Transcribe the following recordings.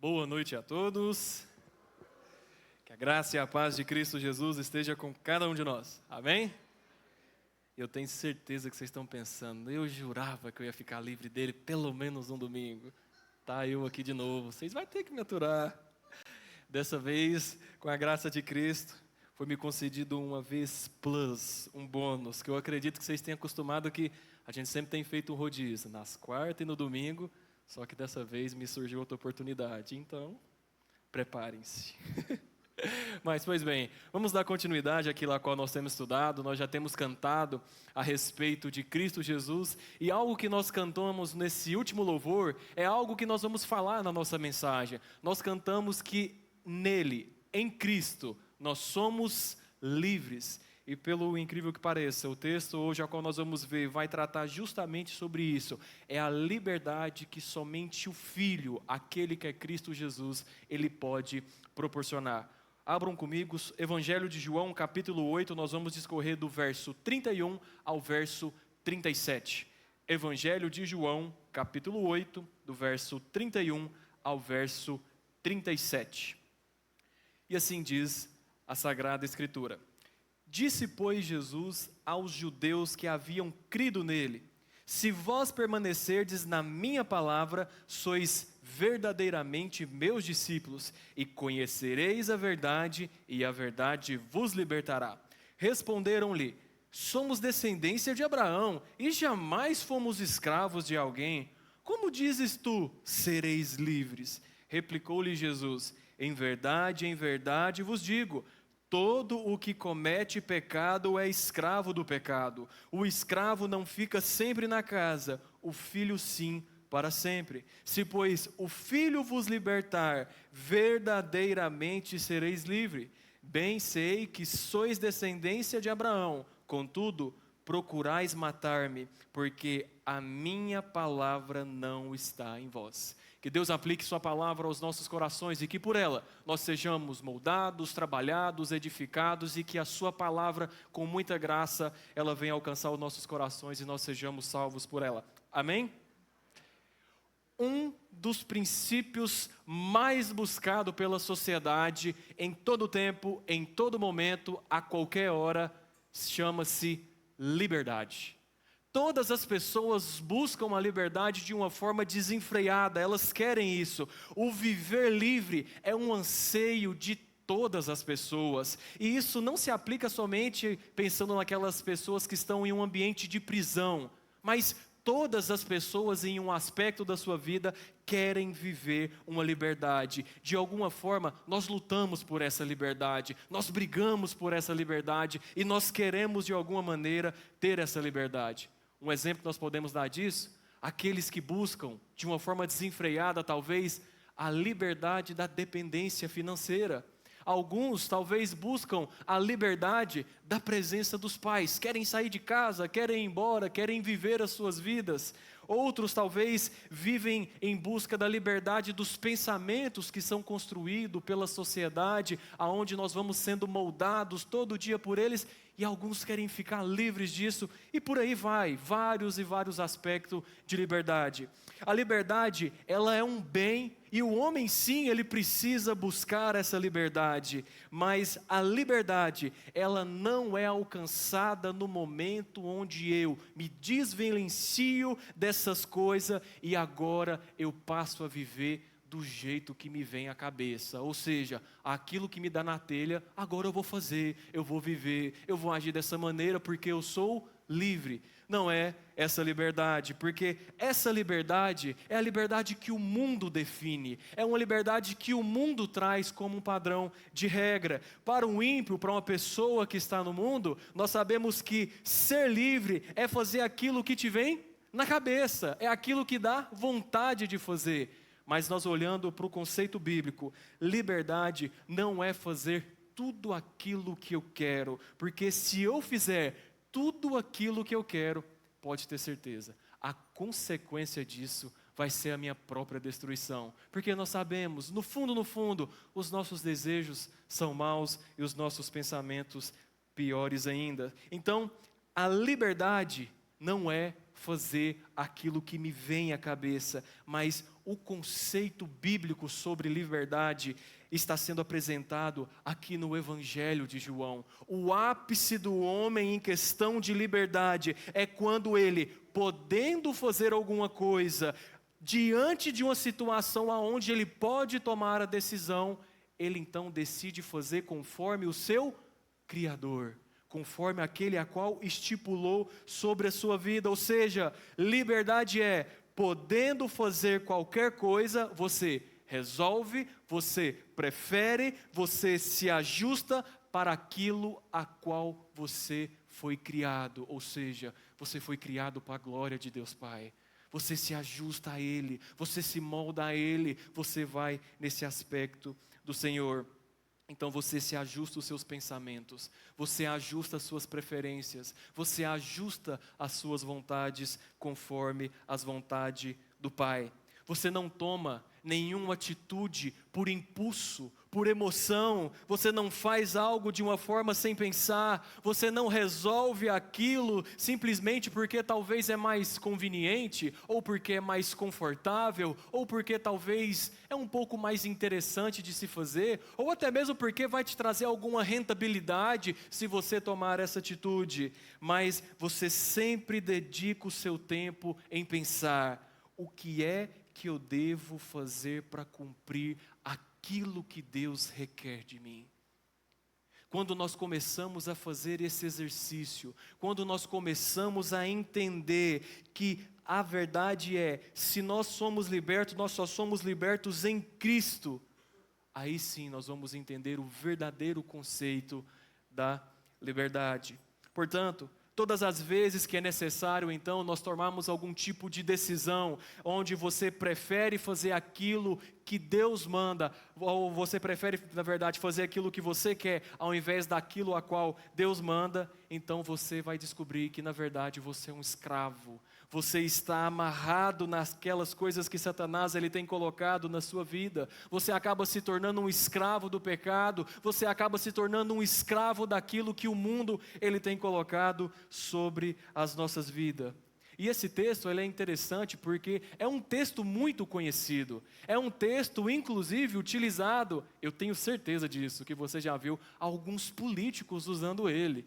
Boa noite a todos. Que a graça e a paz de Cristo Jesus esteja com cada um de nós. Amém? Eu tenho certeza que vocês estão pensando, eu jurava que eu ia ficar livre dele pelo menos um domingo. Tá eu aqui de novo. Vocês vão ter que me aturar. Dessa vez, com a graça de Cristo, foi me concedido uma vez plus, um bônus, que eu acredito que vocês têm acostumado que a gente sempre tem feito um rodízio, nas quartas e no domingo, só que dessa vez me surgiu outra oportunidade. Então, preparem-se. Mas, pois bem, vamos dar continuidade àquilo a qual nós temos estudado. Nós já temos cantado a respeito de Cristo Jesus, e algo que nós cantamos nesse último louvor é algo que nós vamos falar na nossa mensagem. Nós cantamos que nele, em Cristo, nós somos livres. E pelo incrível que pareça, o texto hoje ao qual nós vamos ver vai tratar justamente sobre isso. É a liberdade que somente o Filho, aquele que é Cristo Jesus, ele pode proporcionar. Abram comigo, Evangelho de João, capítulo 8, nós vamos discorrer do verso 31 ao verso 37. Evangelho de João, capítulo 8, do verso 31 ao verso 37. E assim diz a Sagrada Escritura. Disse, pois, Jesus aos judeus que haviam crido nele: se vós permanecerdes na minha palavra, sois verdadeiramente meus discípulos, e conhecereis a verdade, e a verdade vos libertará. Responderam-lhe: somos descendência de Abraão, e jamais fomos escravos de alguém. Como dizes tu, sereis livres? Replicou-lhe Jesus: em verdade vos digo, todo o que comete pecado é escravo do pecado. O escravo não fica sempre na casa, o filho sim, para sempre. Se, pois, o Filho vos libertar, verdadeiramente sereis livres. Bem sei que sois descendência de Abraão, contudo, procurais matar-me, porque a minha palavra não está em vós. Que Deus aplique sua palavra aos nossos corações e que por ela nós sejamos moldados, trabalhados, edificados, e que a sua palavra, com muita graça, ela venha alcançar os nossos corações e nós sejamos salvos por ela. Amém? Um dos princípios mais buscado pela sociedade em todo tempo, em todo momento, a qualquer hora, chama-se liberdade. Todas as pessoas buscam a liberdade de uma forma desenfreada, elas querem isso. O viver livre é um anseio de todas as pessoas, e isso não se aplica somente pensando naquelas pessoas que estão em um ambiente de prisão, mas todas as pessoas em um aspecto da sua vida querem viver uma liberdade. De alguma forma, nós lutamos por essa liberdade, nós brigamos por essa liberdade, e nós queremos de alguma maneira ter essa liberdade. Um exemplo que nós podemos dar disso, aqueles que buscam, de uma forma desenfreada talvez, a liberdade da dependência financeira. Alguns talvez buscam a liberdade da presença dos pais, querem sair de casa, querem ir embora, querem viver as suas vidas. Outros talvez vivem em busca da liberdade dos pensamentos que são construídos pela sociedade, aonde nós vamos sendo moldados todo dia por eles, e alguns querem ficar livres disso, e por aí vai, vários e vários aspectos de liberdade. A liberdade, ela é um bem, e o homem sim, ele precisa buscar essa liberdade, mas a liberdade, ela não é alcançada no momento onde eu me desvelencio dessas coisas, e agora eu passo a viver do jeito que me vem à cabeça, ou seja, aquilo que me dá na telha, agora eu vou fazer, eu vou viver, eu vou agir dessa maneira porque eu sou livre. Não é essa liberdade, porque essa liberdade é a liberdade que o mundo define, é uma liberdade que o mundo traz como um padrão de regra. Para um ímpio, para uma pessoa que está no mundo, nós sabemos que ser livre é fazer aquilo que te vem na cabeça, é aquilo que dá vontade de fazer. Mas nós olhando para o conceito bíblico, liberdade não é fazer tudo aquilo que eu quero, porque se eu fizer tudo aquilo que eu quero, pode ter certeza, a consequência disso vai ser a minha própria destruição, porque nós sabemos, no fundo, os nossos desejos são maus e os nossos pensamentos piores ainda. Então, a liberdade não é fazer aquilo que me vem à cabeça, mas o conceito bíblico sobre liberdade está sendo apresentado aqui no Evangelho de João. O ápice do homem em questão de liberdade é quando ele, podendo fazer alguma coisa, diante de uma situação onde ele pode tomar a decisão, ele então decide fazer conforme o seu Criador, conforme aquele a qual estipulou sobre a sua vida. Ou seja, liberdade é, podendo fazer qualquer coisa, você resolve, você prefere, você se ajusta para aquilo a qual você foi criado. Ou seja, você foi criado para a glória de Deus Pai. Você se ajusta a Ele, você se molda a Ele, você vai nesse aspecto do Senhor. Então você se ajusta os seus pensamentos, você ajusta as suas preferências, você ajusta as suas vontades conforme as vontades do Pai. Você não toma nenhuma atitude por impulso, por emoção, você não faz algo de uma forma sem pensar, você não resolve aquilo simplesmente porque talvez é mais conveniente, ou porque é mais confortável, ou porque talvez é um pouco mais interessante de se fazer, ou até mesmo porque vai te trazer alguma rentabilidade se você tomar essa atitude, mas você sempre dedica o seu tempo em pensar: o que é que eu devo fazer para cumprir aquilo que Deus requer de mim? Quando nós começamos a fazer esse exercício, quando nós começamos a entender que a verdade é, se nós somos libertos, nós só somos libertos em Cristo, aí sim nós vamos entender o verdadeiro conceito da liberdade. Portanto, todas as vezes que é necessário, então, nós tomarmos algum tipo de decisão, onde você prefere fazer aquilo que Deus manda, ou você prefere, na verdade, fazer aquilo que você quer, ao invés daquilo a qual Deus manda, então você vai descobrir que, na verdade, você é um escravo. Você está amarrado naquelas coisas que Satanás ele tem colocado na sua vida. Você acaba se tornando um escravo do pecado. Você acaba se tornando um escravo daquilo que o mundo ele tem colocado sobre as nossas vidas. E esse texto ele é interessante porque é um texto muito conhecido. É um texto, inclusive, utilizado, eu tenho certeza disso, que você já viu alguns políticos usando ele.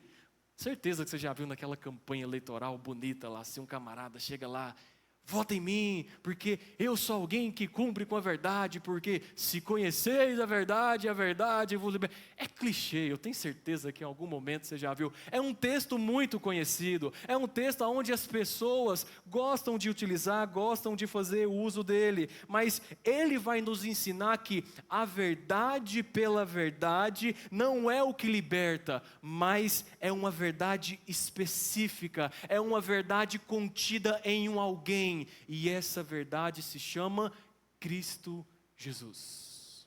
Certeza que você já viu naquela campanha eleitoral bonita lá, se um camarada chega lá: vota em mim, porque eu sou alguém que cumpre com a verdade, porque se conheceis a verdade vos liberta. É clichê, eu tenho certeza que em algum momento você já viu. É um texto muito conhecido, é um texto onde as pessoas gostam de utilizar, gostam de fazer uso dele, mas ele vai nos ensinar que a verdade pela verdade não é o que liberta, mas é uma verdade específica, é uma verdade contida em um alguém. E essa verdade se chama Cristo Jesus.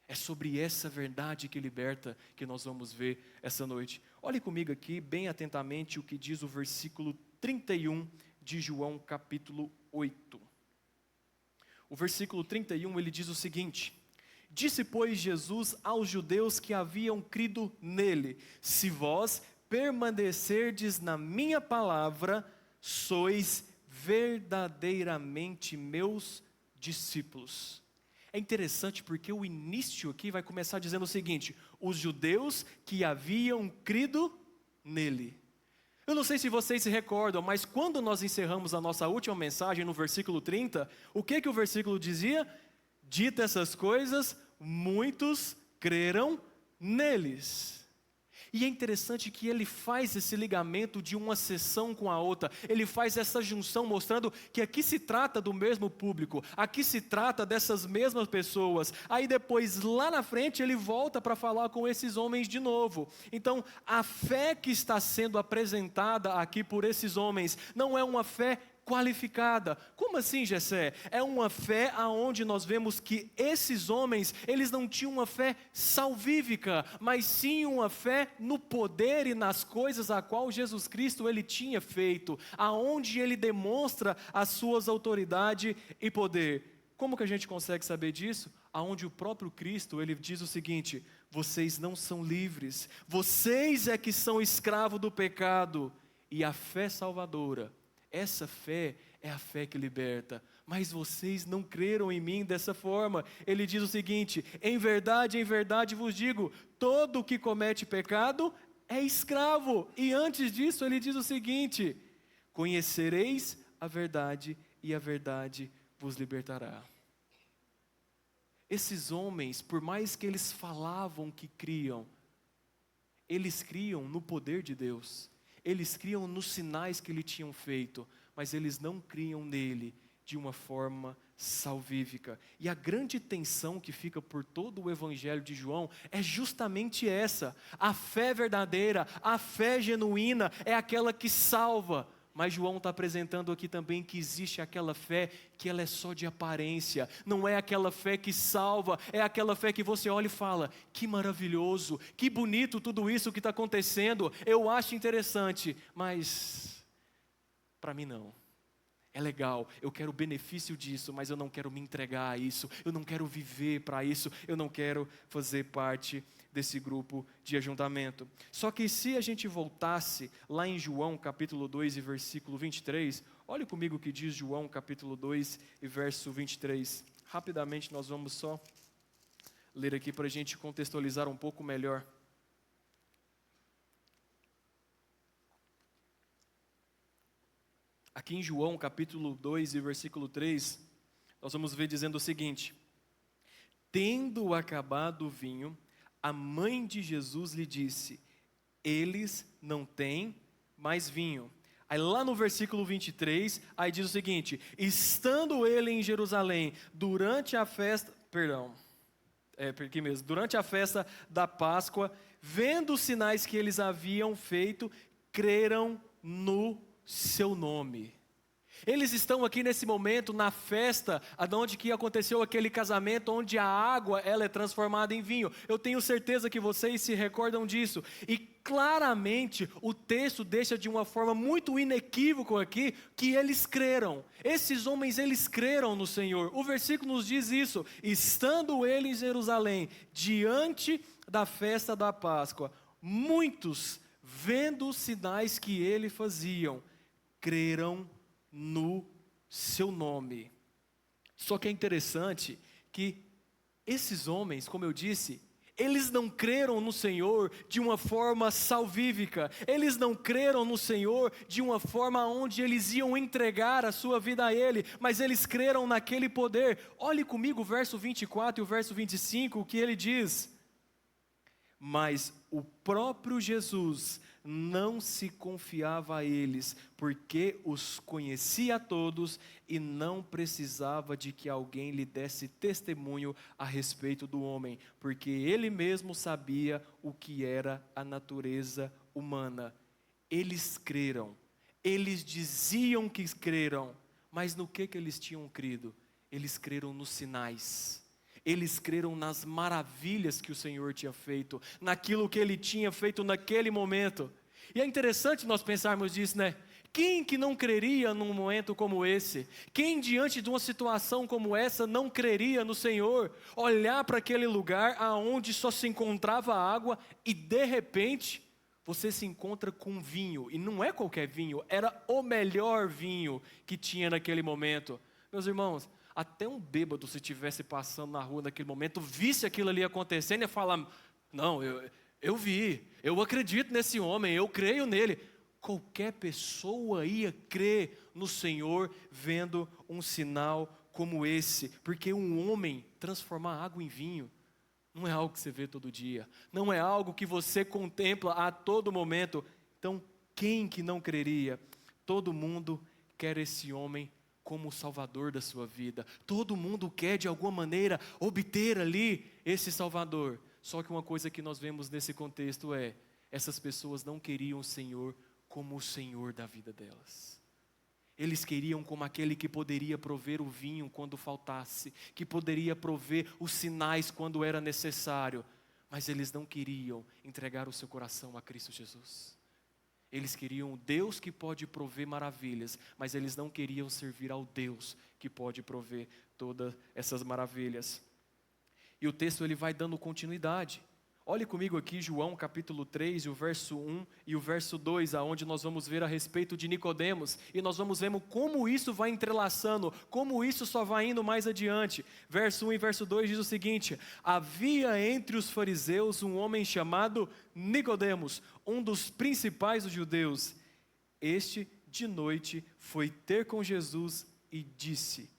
É sobre essa verdade que liberta que nós vamos ver essa noite. Olhe comigo aqui bem atentamente o que diz o versículo 31 de João capítulo 8. O versículo 31 ele diz o seguinte: disse, pois, Jesus aos judeus que haviam crido nele: se vós permanecerdes na minha palavra, sois verdadeiramente meus discípulos. É interessante porque o início aqui vai começar dizendo o seguinte: os judeus que haviam crido nele. Eu não sei se vocês se recordam, mas quando nós encerramos a nossa última mensagem no versículo 30, o que o versículo dizia? Dita essas coisas, muitos creram neles. E é interessante que ele faz esse ligamento de uma sessão com a outra. Ele faz essa junção mostrando que aqui se trata do mesmo público. Aqui se trata dessas mesmas pessoas. Aí depois, lá na frente, ele volta para falar com esses homens de novo. Então, a fé que está sendo apresentada aqui por esses homens não é uma fé qualificada. Como assim, Jessé? É uma fé aonde nós vemos que esses homens, eles não tinham uma fé salvífica, mas sim uma fé no poder e nas coisas a qual Jesus Cristo ele tinha feito, aonde ele demonstra as suas autoridade e poder. Como que a gente consegue saber disso? Aonde o próprio Cristo, ele diz o seguinte: vocês não são livres, vocês é que são escravos do pecado, e a fé salvadora, essa fé é a fé que liberta, mas vocês não creram em mim dessa forma. Ele diz o seguinte: em verdade vos digo, todo o que comete pecado é escravo. E antes disso ele diz o seguinte: conhecereis a verdade e a verdade vos libertará. Esses homens, por mais que eles falavam que criam, eles criam no poder de Deus, eles criam nos sinais que ele tinham feito, mas eles não criam nele de uma forma salvífica. E a grande tensão que fica por todo o evangelho de João é justamente essa: a fé verdadeira, a fé genuína é aquela que salva. Mas João está apresentando aqui também que existe aquela fé que ela é só de aparência, não é aquela fé que salva, é aquela fé que você olha e fala: que maravilhoso, que bonito tudo isso que está acontecendo, eu acho interessante, mas para mim não. É legal, eu quero o benefício disso, mas eu não quero me entregar a isso, eu não quero viver para isso, eu não quero fazer parte desse grupo de ajuntamento. Só que se a gente voltasse lá em João capítulo 2 e versículo 23, olhe comigo o que diz João capítulo 2 e verso 23. Rapidamente nós vamos só ler aqui para a gente contextualizar um pouco melhor. Aqui em João capítulo 2 e versículo 3, nós vamos ver dizendo o seguinte: tendo acabado o vinho, a mãe de Jesus lhe disse: eles não têm mais vinho. Aí lá no versículo 23, aí diz o seguinte: estando ele em Jerusalém, durante a festa da Páscoa, vendo os sinais que eles haviam feito, creram no seu nome. Eles estão aqui nesse momento na festa, onde que aconteceu aquele casamento, onde a água ela é transformada em vinho. Eu tenho certeza que vocês se recordam disso. E claramente o texto deixa de uma forma muito inequívoca aqui que eles creram. Esses homens, eles creram no Senhor. O versículo nos diz isso: estando ele em Jerusalém, diante da festa da Páscoa, muitos, vendo os sinais que ele faziam, creram no seu nome. Só que é interessante que esses homens, como eu disse, eles não creram no Senhor de uma forma salvífica, eles não creram no Senhor de uma forma onde eles iam entregar a sua vida a Ele, mas eles creram naquele poder. Olhe comigo o verso 24 e o verso 25, o que ele diz: mas o próprio Jesus não se confiava a eles, porque os conhecia a todos e não precisava de que alguém lhe desse testemunho a respeito do homem, porque ele mesmo sabia o que era a natureza humana. Eles creram, eles diziam que creram, mas no que eles tinham crido? Eles creram nos sinais. Eles creram nas maravilhas que o Senhor tinha feito, naquilo que Ele tinha feito naquele momento. E é interessante nós pensarmos nisso, né? Quem que não creria num momento como esse? Quem diante de uma situação como essa não creria no Senhor? Olhar para aquele lugar aonde só se encontrava água e de repente você se encontra com vinho. E não é qualquer vinho, era o melhor vinho que tinha naquele momento. Meus irmãos, até um bêbado, se estivesse passando na rua naquele momento, visse aquilo ali acontecendo, ia falar: não, eu vi, eu acredito nesse homem, eu creio nele. Qualquer pessoa ia crer no Senhor vendo um sinal como esse, porque um homem transformar água em vinho não é algo que você vê todo dia, não é algo que você contempla a todo momento. Então, quem que não creria? Todo mundo quer esse homem como o Salvador da sua vida. Todo mundo quer de alguma maneira obter ali esse Salvador. Só que uma coisa que nós vemos nesse contexto é: essas pessoas não queriam o Senhor como o Senhor da vida delas. Eles queriam como aquele que poderia prover o vinho quando faltasse, que poderia prover os sinais quando era necessário, mas eles não queriam entregar o seu coração a Cristo Jesus. Eles queriam o Deus que pode prover maravilhas, mas eles não queriam servir ao Deus que pode prover todas essas maravilhas. E o texto ele vai dando continuidade. Olhe comigo aqui João capítulo 3, o verso 1 e o verso 2, aonde nós vamos ver a respeito de Nicodemos, e nós vamos ver como isso vai entrelaçando, como isso só vai indo mais adiante. Verso 1 e verso 2 diz o seguinte: havia entre os fariseus um homem chamado Nicodemos, um dos principais dos judeus. Este, de noite, foi ter com Jesus e disse: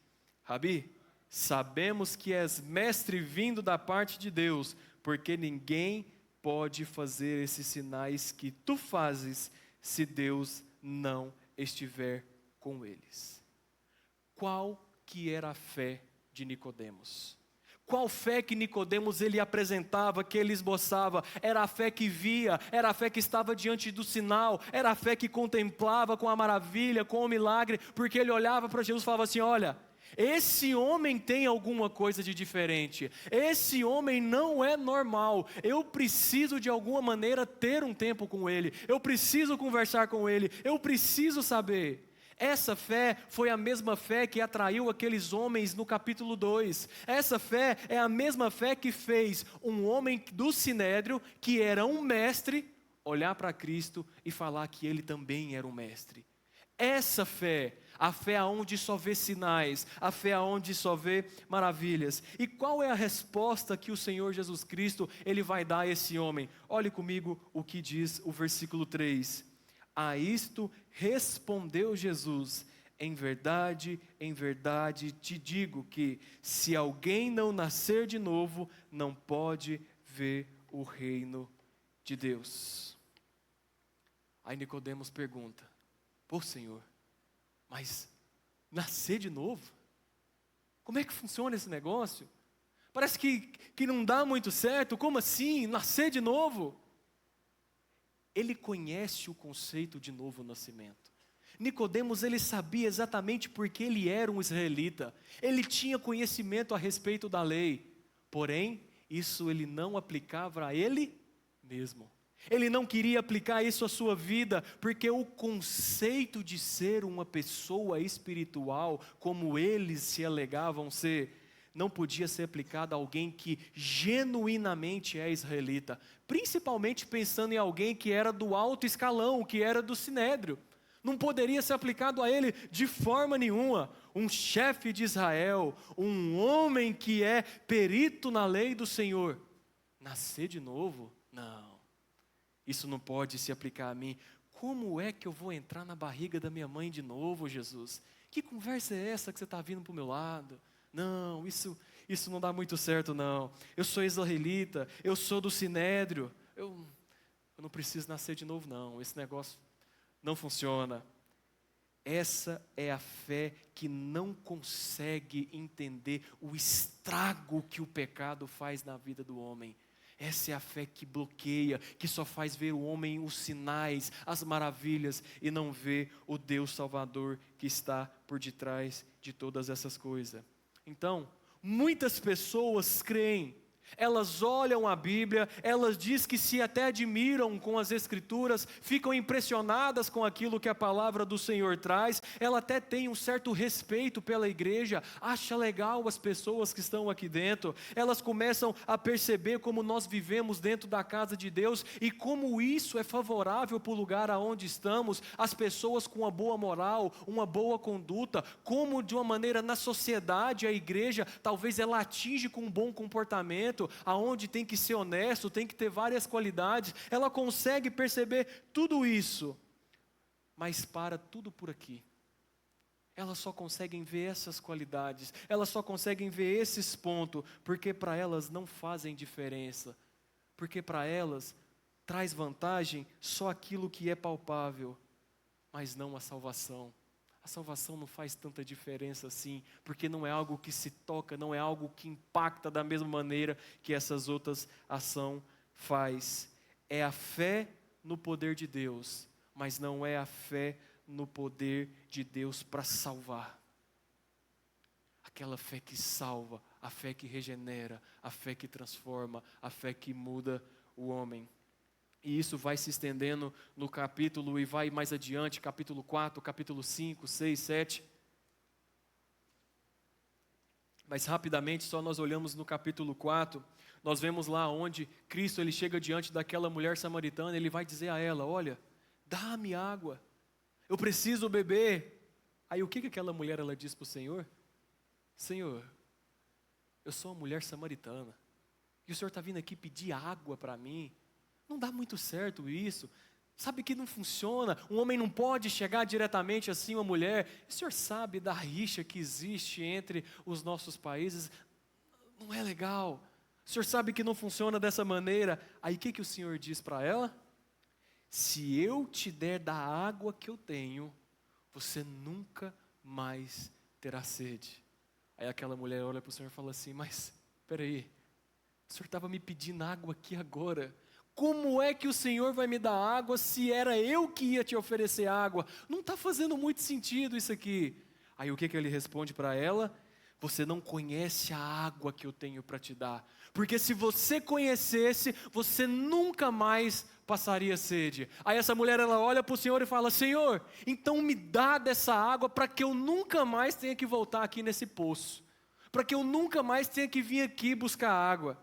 Rabi, sabemos que és mestre vindo da parte de Deus, porque ninguém pode fazer esses sinais que tu fazes se Deus não estiver com eles. Qual que era a fé de Nicodemos? Qual fé que Nicodemos ele apresentava, que ele esboçava? Era a fé que via, era a fé que estava diante do sinal, era a fé que contemplava com a maravilha, com o milagre, porque ele olhava para Jesus e falava assim: olha, esse homem tem alguma coisa de diferente, esse homem não é normal, eu preciso de alguma maneira ter um tempo com ele, eu preciso conversar com ele, eu preciso saber. Essa fé foi a mesma fé que atraiu aqueles homens no capítulo 2, essa fé é a mesma fé que fez um homem do Sinédrio, que era um mestre, olhar para Cristo e falar que ele também era um mestre. Essa fé, a fé aonde só vê sinais, a fé aonde só vê maravilhas. E qual é a resposta que o Senhor Jesus Cristo ele vai dar a esse homem? Olhe comigo o que diz o versículo 3. A isto respondeu Jesus: em verdade te digo que se alguém não nascer de novo, não pode ver o reino de Deus. Aí Nicodemos pergunta: pô, Senhor, mas nascer de novo? Como é que funciona esse negócio? Parece que não dá muito certo. Como assim, nascer de novo? Ele conhece o conceito de novo nascimento. Nicodemos, ele sabia exatamente porque ele era um israelita. Ele tinha conhecimento a respeito da lei. Porém, isso ele não aplicava a ele mesmo. Ele não queria aplicar isso à sua vida, porque o conceito de ser uma pessoa espiritual, como eles se alegavam ser, não podia ser aplicado a alguém que genuinamente é israelita, principalmente pensando em alguém que era do alto escalão, que era do Sinédrio. Não poderia ser aplicado a ele de forma nenhuma. Um chefe de Israel, um homem que é perito na lei do Senhor, nascer de novo? Não. Isso não pode se aplicar a mim. Como é que eu vou entrar na barriga da minha mãe de novo, Jesus? Que conversa é essa que você está vindo para o meu lado? Não, isso não dá muito certo, não. Eu sou israelita, eu sou do Sinédrio. Eu não preciso nascer de novo, não. Esse negócio não funciona. Essa é a fé que não consegue entender o estrago que o pecado faz na vida do homem. Essa é a fé que bloqueia, que só faz ver o homem os sinais, as maravilhas, e não vê o Deus Salvador que está por detrás de todas essas coisas. Então, muitas pessoas creem, elas olham a Bíblia, elas dizem que se até admiram com as Escrituras, ficam impressionadas com aquilo que a palavra do Senhor traz, ela até tem um certo respeito pela igreja, acha legal as pessoas que estão aqui dentro, elas começam a perceber como nós vivemos dentro da casa de Deus e como isso é favorável para o lugar aonde estamos, as pessoas com uma boa moral, uma boa conduta, como de uma maneira na sociedade a igreja, talvez ela atinge com um bom comportamento, aonde tem que ser honesto, tem que ter várias qualidades, ela consegue perceber tudo isso, mas para tudo por aqui. Elas só conseguem ver essas qualidades, elas só conseguem ver esses pontos, porque para elas não fazem diferença, porque para elas traz vantagem só aquilo que é palpável, mas não a salvação. A salvação não faz tanta diferença assim, porque não é algo que se toca, não é algo que impacta da mesma maneira que essas outras ações faz. É a fé no poder de Deus, mas não é a fé no poder de Deus para salvar. Aquela fé que salva, a fé que regenera, a fé que transforma, a fé que muda o homem. E isso vai se estendendo no capítulo e vai mais adiante, capítulo 4, capítulo 5, 6, 7. Mas rapidamente, só nós olhamos no capítulo 4, nós vemos lá onde Cristo ele chega diante daquela mulher samaritana, ele vai dizer a ela, olha, dá-me água, eu preciso beber. Aí o que aquela mulher ela diz para o Senhor? Senhor, eu sou uma mulher samaritana, e o Senhor está vindo aqui pedir água para mim, não dá muito certo isso, sabe que não funciona, um homem não pode chegar diretamente assim a uma mulher, o Senhor sabe da rixa que existe entre os nossos países, não é legal, o Senhor sabe que não funciona dessa maneira. Aí o que o Senhor diz para ela? Se eu te der da água que eu tenho, você nunca mais terá sede. Aí aquela mulher olha para o Senhor e fala assim, mas espera aí, o Senhor estava me pedindo água aqui agora, como é que o Senhor vai me dar água se era eu que ia te oferecer água? Não está fazendo muito sentido isso aqui. Aí o que ele responde para ela? Você não conhece a água que eu tenho para te dar, porque se você conhecesse, você nunca mais passaria sede. Aí essa mulher ela olha para o Senhor e fala, Senhor, então me dá dessa água para que eu nunca mais tenha que voltar aqui nesse poço, para que eu nunca mais tenha que vir aqui buscar água.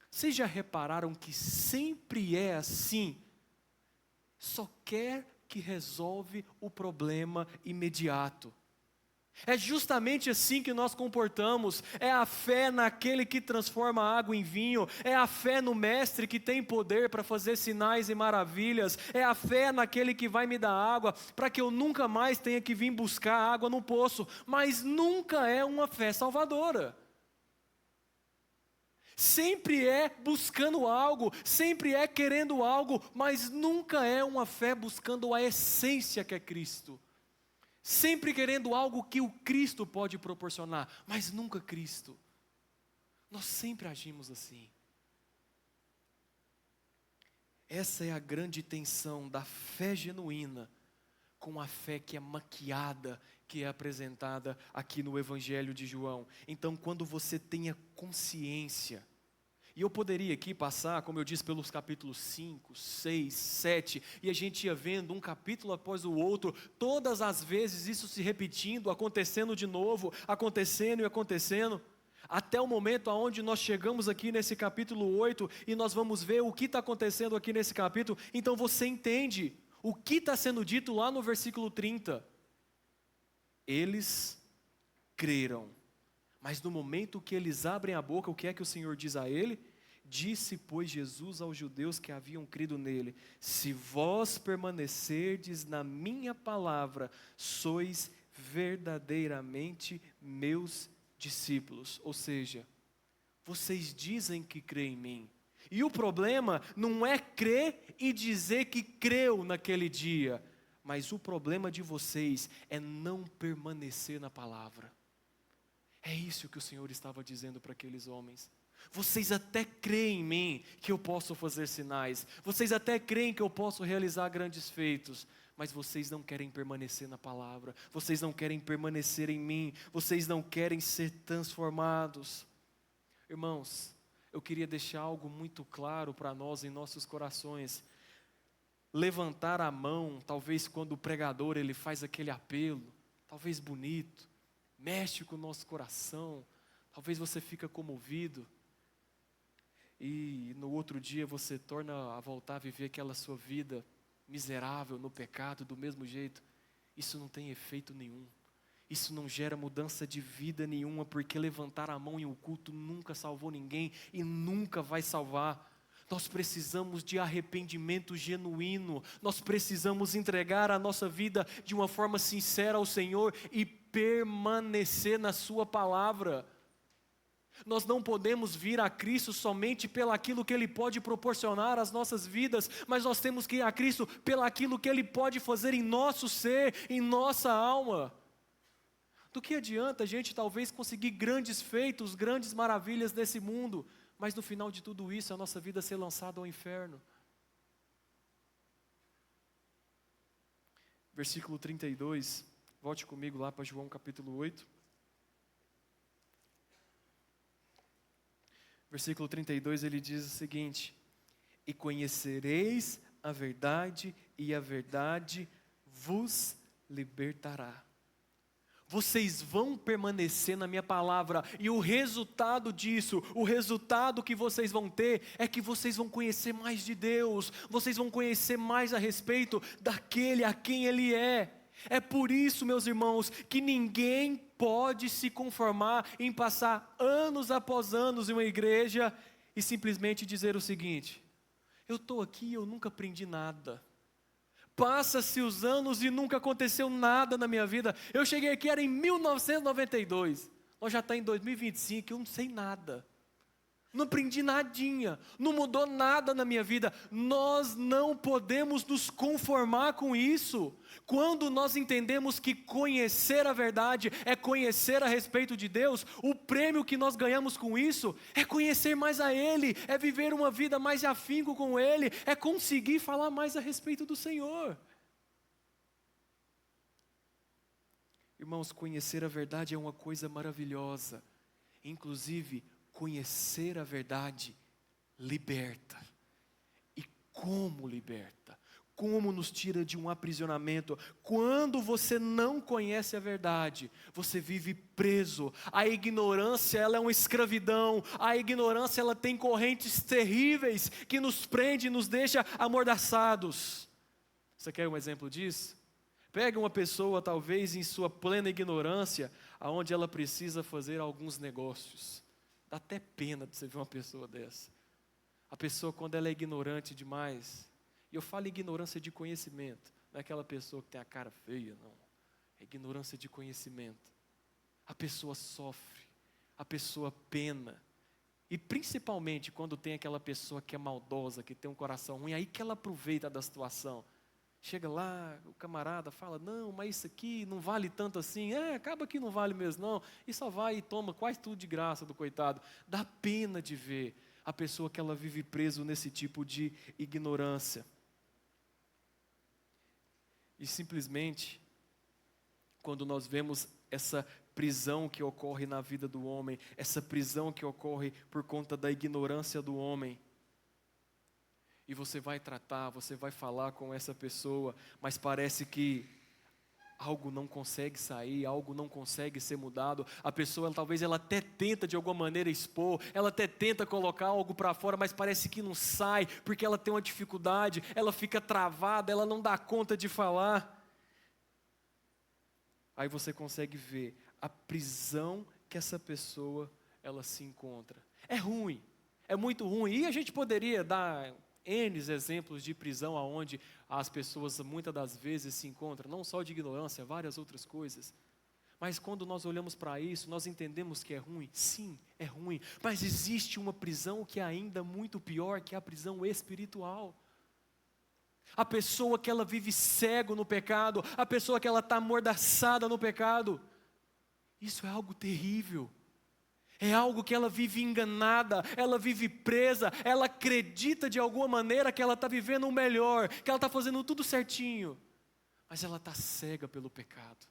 Vocês já repararam que sempre é assim? Só quer que resolve o problema imediato. É justamente assim que nós comportamos, é a fé naquele que transforma a água em vinho, é a fé no mestre que tem poder para fazer sinais e maravilhas, é a fé naquele que vai me dar água, para que eu nunca mais tenha que vir buscar água no poço, mas nunca é uma fé salvadora. Sempre é buscando algo, sempre é querendo algo, mas nunca é uma fé buscando a essência que é Cristo. Sempre querendo algo que o Cristo pode proporcionar, mas nunca Cristo. Nós sempre agimos assim. Essa é a grande tensão da fé genuína com a fé que é maquiada, que é apresentada aqui no Evangelho de João. Então, quando você tenha consciência, e eu poderia aqui passar, como eu disse, pelos capítulos 5, 6, 7, e a gente ia vendo um capítulo após o outro, todas as vezes isso se repetindo, acontecendo de novo, acontecendo e acontecendo, até o momento onde nós chegamos aqui nesse capítulo 8, e nós vamos ver o que está acontecendo aqui nesse capítulo. Então você entende o que está sendo dito lá no versículo 30. Eles creram. Mas no momento que eles abrem a boca, o que é que o Senhor diz a ele? Disse, pois, Jesus aos judeus que haviam crido nele, se vós permanecerdes na minha palavra, sois verdadeiramente meus discípulos. Ou seja, vocês dizem que creem em mim. E o problema não é crer e dizer que creu naquele dia, mas o problema de vocês é não permanecer na palavra. É isso que o Senhor estava dizendo para aqueles homens. Vocês até creem em mim que eu posso fazer sinais. Vocês até creem que eu posso realizar grandes feitos. Mas vocês não querem permanecer na palavra. Vocês não querem permanecer em mim. Vocês não querem ser transformados. Irmãos, eu queria deixar algo muito claro para nós em nossos corações. Levantar a mão, talvez quando o pregador ele faz aquele apelo, talvez bonito, mexe com o nosso coração, talvez você fica comovido, e no outro dia você torna a voltar a viver aquela sua vida miserável no pecado do mesmo jeito. Isso não tem efeito nenhum, isso não gera mudança de vida nenhuma, porque levantar a mão em um culto nunca salvou ninguém e nunca vai salvar. Nós precisamos de arrependimento genuíno, nós precisamos entregar a nossa vida de uma forma sincera ao Senhor e permanecer na sua palavra. Nós não podemos vir a Cristo somente pelaquilo que Ele pode proporcionar às nossas vidas, mas nós temos que ir a Cristo pelaquilo que Ele pode fazer em nosso ser, em nossa alma. Do que adianta a gente talvez conseguir grandes feitos, grandes maravilhas nesse mundo, mas no final de tudo isso a nossa vida ser lançada ao inferno? Versículo 32, volte comigo lá para João capítulo 8. Versículo 32, ele diz o seguinte: e conhecereis a verdade, e a verdade vos libertará. Vocês vão permanecer na minha palavra, e o resultado disso, o resultado que vocês vão ter, é que vocês vão conhecer mais de Deus, vocês vão conhecer mais a respeito daquele a quem Ele é. É por isso, meus irmãos, que ninguém pode se conformar em passar anos após anos em uma igreja e simplesmente dizer o seguinte: eu estou aqui e eu nunca aprendi nada. Passa-se os anos e nunca aconteceu nada na minha vida. Eu cheguei aqui, era em 1992. Nós já estamos em 2025, eu não sei nada. Não aprendi nadinha. Não mudou nada na minha vida. Nós não podemos nos conformar com isso. Quando nós entendemos que conhecer a verdade é conhecer a respeito de Deus, o prêmio que nós ganhamos com isso é conhecer mais a Ele, é viver uma vida mais de afinco com Ele, é conseguir falar mais a respeito do Senhor. Irmãos, conhecer a verdade é uma coisa maravilhosa. Inclusive, conhecer a verdade liberta. E como liberta? Como nos tira de um aprisionamento? Quando você não conhece a verdade, você vive preso. A ignorância, ela é uma escravidão. A ignorância, ela tem correntes terríveis que nos prende e nos deixa amordaçados. Você quer um exemplo disso? Pega uma pessoa, talvez em sua plena ignorância, aonde ela precisa fazer alguns negócios. Dá até pena de você ver uma pessoa dessa. A pessoa, quando ela é ignorante demais, e eu falo ignorância de conhecimento, não é aquela pessoa que tem a cara feia, não. É ignorância de conhecimento. A pessoa sofre, a pessoa pena. E principalmente quando tem aquela pessoa que é maldosa, que tem um coração ruim, aí que ela aproveita da situação. Chega lá, o camarada fala: não, mas isso aqui não vale tanto assim. Acaba que não vale mesmo não. E só vai e toma quase tudo de graça do coitado. Dá pena de ver a pessoa que ela vive preso nesse tipo de ignorância. E simplesmente, quando nós vemos essa prisão que ocorre na vida do homem, essa prisão que ocorre por conta da ignorância do homem, e você vai tratar, você vai falar com essa pessoa, mas parece que algo não consegue sair, algo não consegue ser mudado. A pessoa, talvez ela até tenta de alguma maneira expor, ela até tenta colocar algo para fora, mas parece que não sai, porque ela tem uma dificuldade, ela fica travada, ela não dá conta de falar. Aí você consegue ver a prisão que essa pessoa, ela se encontra. É ruim, é muito ruim, e a gente poderia dar N exemplos de prisão aonde as pessoas muitas das vezes se encontram, não só de ignorância, várias outras coisas. Mas quando nós olhamos para isso, nós entendemos que é ruim. Sim, é ruim. Mas existe uma prisão que é ainda muito pior, que é a prisão espiritual. A pessoa que ela vive cego no pecado, a pessoa que ela está amordaçada no pecado. Isso é algo terrível. É algo que ela vive enganada, ela vive presa, ela acredita de alguma maneira que ela está vivendo o melhor, que ela está fazendo tudo certinho, mas ela está cega pelo pecado.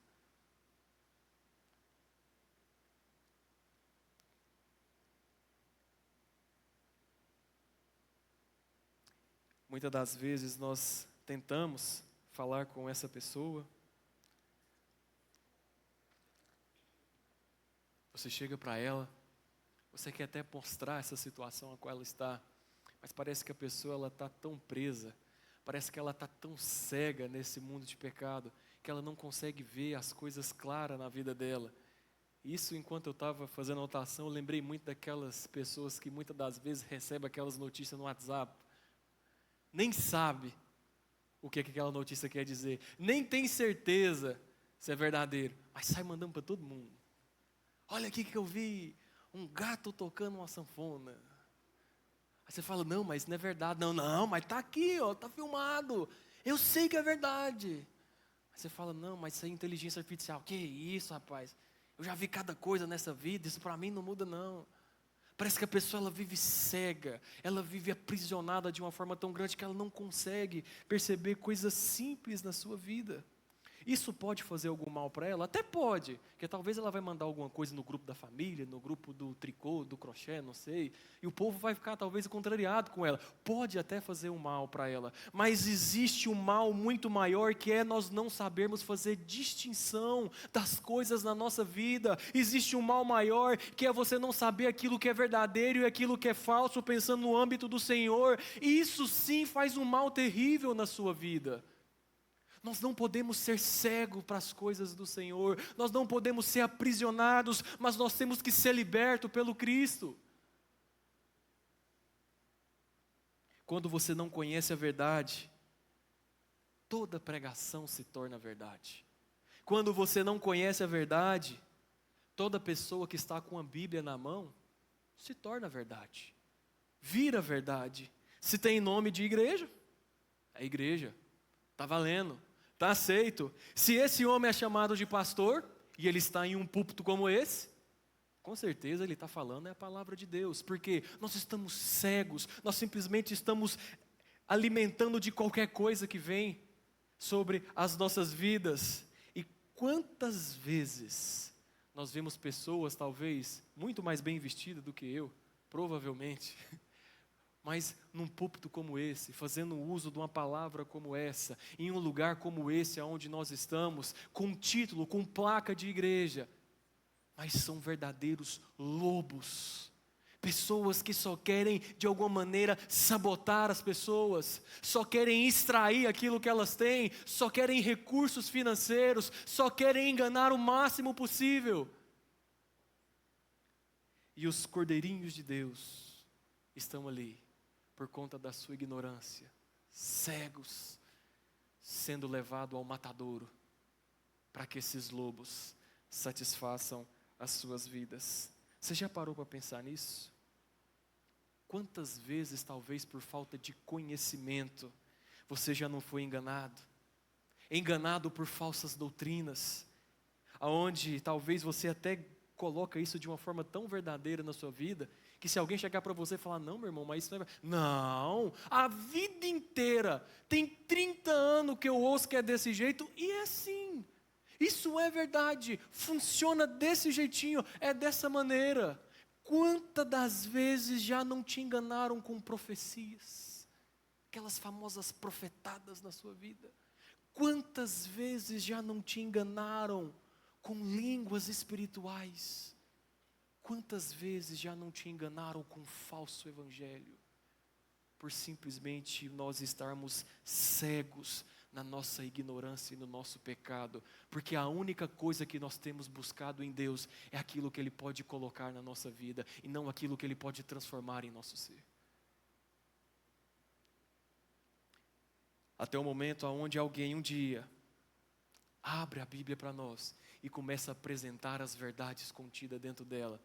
Muitas das vezes nós tentamos falar com essa pessoa, você chega para ela, você quer até mostrar essa situação a qual ela está, mas parece que a pessoa ela está tão presa, parece que ela está tão cega nesse mundo de pecado, que ela não consegue ver as coisas claras na vida dela. Isso, enquanto eu estava fazendo anotação, eu lembrei muito daquelas pessoas que muitas das vezes recebem aquelas notícias no WhatsApp, nem sabe o que aquela notícia quer dizer, nem tem certeza se é verdadeiro, mas sai mandando para todo mundo. Olha aqui que eu vi, um gato tocando uma sanfona. Aí você fala: não, mas não é verdade. Não, mas está aqui, está filmado. Eu sei que é verdade. Aí você fala: não, mas isso é inteligência artificial. Que isso, rapaz? Eu já vi cada coisa nessa vida, isso para mim não muda não. Parece que a pessoa ela vive cega, ela vive aprisionada de uma forma tão grande que ela não consegue perceber coisas simples na sua vida. Isso pode fazer algum mal para ela? Até pode, porque talvez ela vai mandar alguma coisa no grupo da família, no grupo do tricô, do crochê, não sei, e o povo vai ficar talvez contrariado com ela. Pode até fazer um mal para ela, mas existe um mal muito maior, que é nós não sabermos fazer distinção das coisas na nossa vida. Existe um mal maior, que é você não saber aquilo que é verdadeiro e aquilo que é falso, pensando no âmbito do Senhor, e isso sim faz um mal terrível na sua vida. Nós não podemos ser cegos para as coisas do Senhor, nós não podemos ser aprisionados, mas nós temos que ser libertos pelo Cristo. Quando você não conhece a verdade, toda pregação se torna verdade. Quando você não conhece a verdade, toda pessoa que está com a Bíblia na mão, se torna verdade, vira verdade. Se tem nome de igreja, é igreja, está valendo. Está aceito. Se esse homem é chamado de pastor, e ele está em um púlpito como esse, com certeza ele está falando a palavra de Deus, porque nós estamos cegos, nós simplesmente estamos alimentando de qualquer coisa que vem sobre as nossas vidas. E quantas vezes nós vemos pessoas, talvez, muito mais bem vestidas do que eu, provavelmente, mas num púlpito como esse, fazendo uso de uma palavra como essa, em um lugar como esse, onde nós estamos, com título, com placa de igreja, mas são verdadeiros lobos, pessoas que só querem, de alguma maneira, sabotar as pessoas, só querem extrair aquilo que elas têm, só querem recursos financeiros, só querem enganar o máximo possível. E os cordeirinhos de Deus estão ali, por conta da sua ignorância, cegos, sendo levados ao matadouro, para que esses lobos satisfaçam as suas vidas. Você já parou para pensar nisso? Quantas vezes, talvez por falta de conhecimento, você já não foi enganado? Enganado por falsas doutrinas, aonde talvez você até coloca isso de uma forma tão verdadeira na sua vida, que se alguém chegar para você e falar, não, meu irmão, mas isso não é verdade. Não, a vida inteira, tem 30 anos que eu ouço que é desse jeito, e é assim. Isso é verdade, funciona desse jeitinho, é dessa maneira. Quantas das vezes já não te enganaram com profecias? Aquelas famosas profetadas na sua vida. Quantas vezes já não te enganaram com línguas espirituais? Quantas vezes já não te enganaram com falso evangelho? Por simplesmente nós estarmos cegos na nossa ignorância e no nosso pecado. Porque a única coisa que nós temos buscado em Deus é aquilo que Ele pode colocar na nossa vida e não aquilo que Ele pode transformar em nosso ser. Até o momento onde alguém um dia abre a Bíblia para nós e começa a apresentar as verdades contidas dentro dela.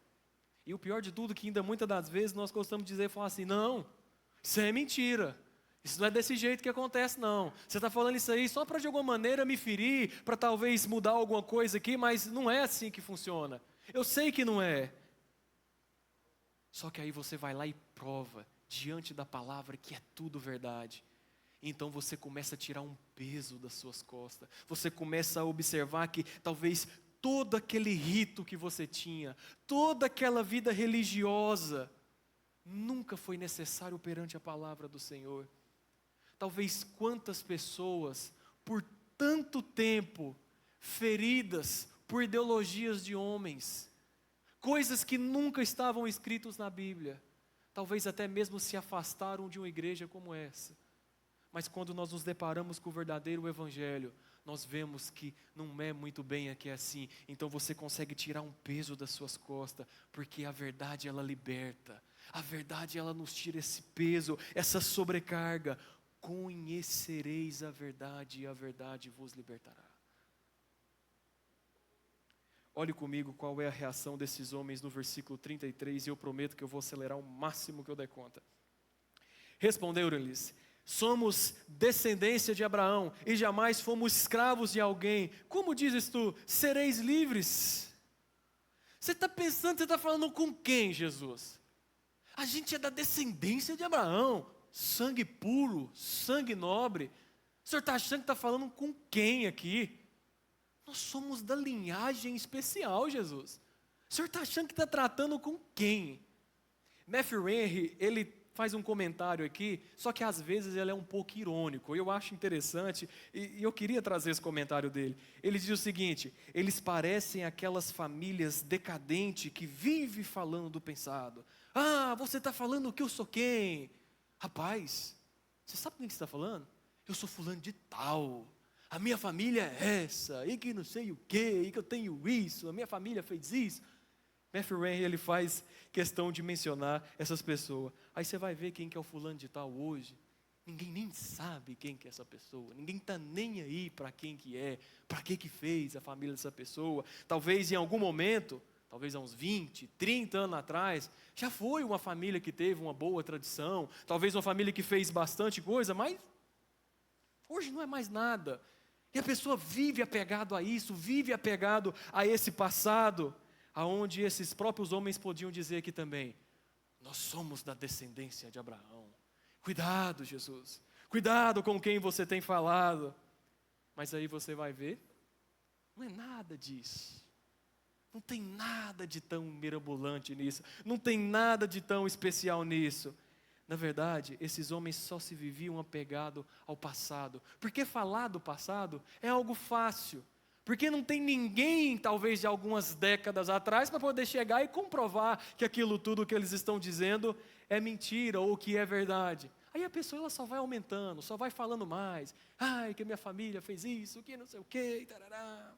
E o pior de tudo é que ainda muitas das vezes nós gostamos de dizer e falar assim, não, isso é mentira, isso não é desse jeito que acontece não. Você está falando isso aí só para de alguma maneira me ferir, para talvez mudar alguma coisa aqui, mas não é assim que funciona. Eu sei que não é. Só que aí você vai lá e prova, diante da palavra, que é tudo verdade. Então você começa a tirar um peso das suas costas. Você começa a observar que talvez todo aquele rito que você tinha, toda aquela vida religiosa, nunca foi necessário perante a palavra do Senhor. Talvez quantas pessoas, por tanto tempo, feridas por ideologias de homens, coisas que nunca estavam escritas na Bíblia, talvez até mesmo se afastaram de uma igreja como essa. Mas quando nós nos deparamos com o verdadeiro Evangelho, nós vemos que não é muito bem aqui assim. Então você consegue tirar um peso das suas costas, porque a verdade ela liberta. A verdade ela nos tira esse peso, essa sobrecarga. Conhecereis a verdade e a verdade vos libertará. Olhe comigo qual é a reação desses homens no versículo 33, e eu prometo que eu vou acelerar o máximo que eu der conta. Responderam-lhes: somos descendência de Abraão e jamais fomos escravos de alguém. Como dizes tu, sereis livres? Você está pensando, você está falando com quem, Jesus? A gente é da descendência de Abraão, sangue puro, sangue nobre. O senhor está achando que está falando com quem aqui? Nós somos da linhagem especial, Jesus. O senhor está achando que está tratando com quem? Matthew Henry, ele faz um comentário aqui, só que às vezes ele é um pouco irônico. Eu acho interessante e eu queria trazer esse comentário dele. Ele diz o seguinte: eles parecem aquelas famílias decadentes que vivem falando do pensado. Ah, você está falando que eu sou quem? Rapaz, você sabe com quem você está falando? Eu sou fulano de tal. A minha família é essa, e que não sei o quê, e que eu tenho isso, a minha família fez isso. Matthew Henry, ele faz questão de mencionar essas pessoas. Aí você vai ver quem que é o fulano de tal hoje. Ninguém nem sabe quem que é essa pessoa. Ninguém está nem aí para quem que é, para que fez a família dessa pessoa. Talvez em algum momento, talvez há uns 20, 30 anos atrás, já foi uma família que teve uma boa tradição. Talvez uma família que fez bastante coisa, mas hoje não é mais nada. E a pessoa vive apegado a isso, vive apegado a esse passado, aonde esses próprios homens podiam dizer aqui também: nós somos da descendência de Abraão. Cuidado, Jesus, cuidado com quem você tem falado. Mas aí você vai ver, não é nada disso. Não tem nada de tão mirabolante nisso, não tem nada de tão especial nisso. Na verdade, esses homens só se viviam apegados ao passado, porque falar do passado é algo fácil. Porque não tem ninguém, talvez de algumas décadas atrás, para poder chegar e comprovar que aquilo tudo que eles estão dizendo é mentira ou que é verdade. Aí a pessoa ela só vai aumentando, só vai falando mais. Ai, que minha família fez isso, que não sei o quê, tarará.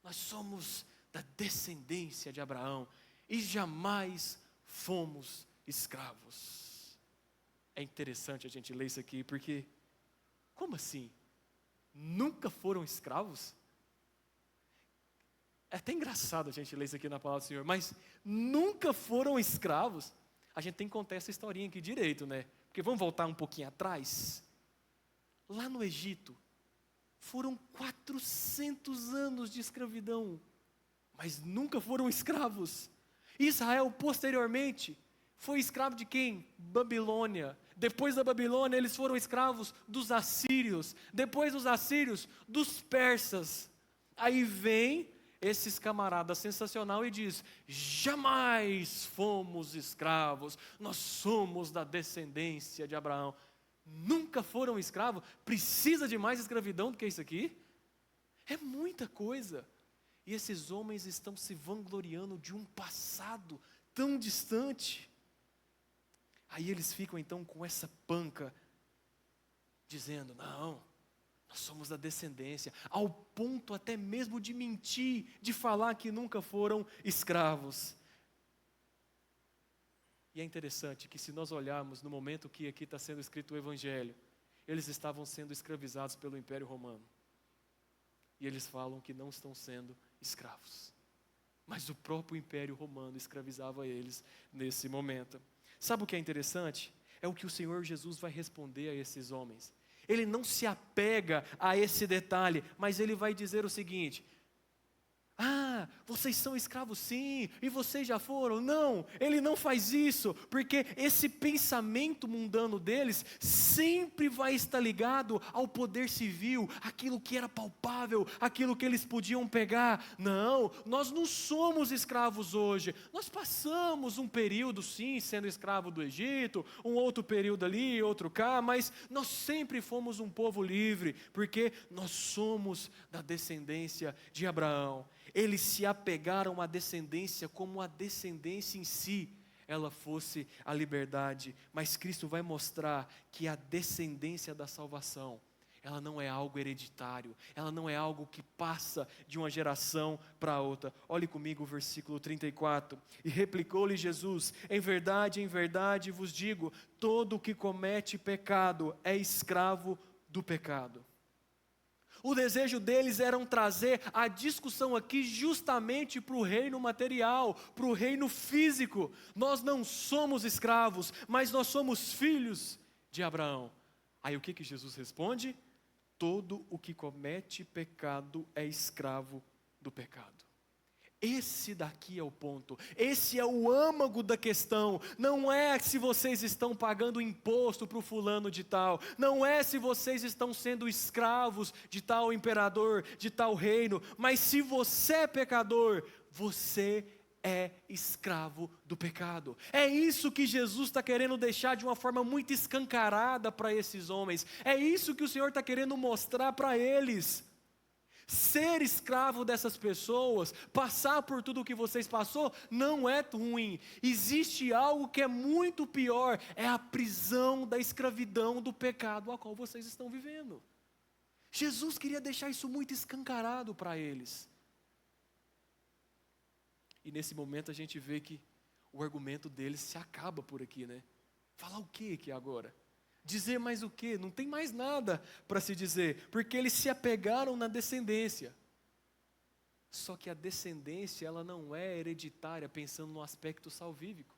Nós somos da descendência de Abraão e jamais fomos escravos. É interessante a gente ler isso aqui, porque, como assim? Nunca foram escravos? É até engraçado a gente ler isso aqui na palavra do Senhor, mas nunca foram escravos. A gente tem que contar essa historinha aqui direito, né? Porque vamos voltar um pouquinho atrás. Lá no Egito, foram 400 anos de escravidão, mas nunca foram escravos. Israel, posteriormente, foi escravo de quem? Babilônia. Depois da Babilônia, eles foram escravos dos assírios. Depois dos assírios, dos persas. Aí vem esses camaradas sensacional e diz: jamais fomos escravos, nós somos da descendência de Abraão. Nunca foram escravos? Precisa de mais escravidão do que isso aqui? É muita coisa. E esses homens estão se vangloriando de um passado tão distante. Aí eles ficam então com essa panca, dizendo: não, nós somos da descendência, ao ponto até mesmo de mentir, de falar que nunca foram escravos. E é interessante que se nós olharmos no momento que aqui está sendo escrito o Evangelho, eles estavam sendo escravizados pelo Império Romano. E eles falam que não estão sendo escravos. Mas o próprio Império Romano escravizava eles nesse momento. Sabe o que é interessante? É o que o Senhor Jesus vai responder a esses homens. Ele não se apega a esse detalhe, mas ele vai dizer o seguinte: ah, vocês são escravos sim, e vocês já foram. Não, ele não faz isso, porque esse pensamento mundano deles sempre vai estar ligado ao poder civil, aquilo que era palpável, aquilo que eles podiam pegar. Não, nós não somos escravos hoje. Nós passamos um período sim, sendo escravo do Egito, um outro período ali, outro cá, mas nós sempre fomos um povo livre, porque nós somos da descendência de Abraão. Eles se apegaram à descendência como a descendência em si ela fosse a liberdade. Mas Cristo vai mostrar que a descendência da salvação, ela não é algo hereditário, ela não é algo que passa de uma geração para outra. Olhe comigo o versículo 34. E replicou-lhe Jesus: em verdade vos digo, todo o que comete pecado é escravo do pecado. O desejo deles era trazer a discussão aqui justamente para o reino material, para o reino físico. Nós não somos escravos, mas nós somos filhos de Abraão. Aí o que Jesus responde? Todo o que comete pecado é escravo do pecado. Esse daqui é o ponto, esse é o âmago da questão. Não é se vocês estão pagando imposto para o fulano de tal, não é se vocês estão sendo escravos de tal imperador, de tal reino, mas se você é pecador, você é escravo do pecado. É isso que Jesus está querendo deixar de uma forma muito escancarada para esses homens, é isso que o Senhor está querendo mostrar para eles. Ser escravo dessas pessoas, passar por tudo o que vocês passou, não é ruim. Existe algo que é muito pior, é a prisão da escravidão do pecado a qual vocês estão vivendo. Jesus queria deixar isso muito escancarado para eles. E nesse momento a gente vê que o argumento deles se acaba por aqui, né? Falar o que aqui agora? Dizer mais o quê? Não tem mais nada para se dizer, porque eles se apegaram na descendência. Só que a descendência, ela não é hereditária, pensando no aspecto salvífico.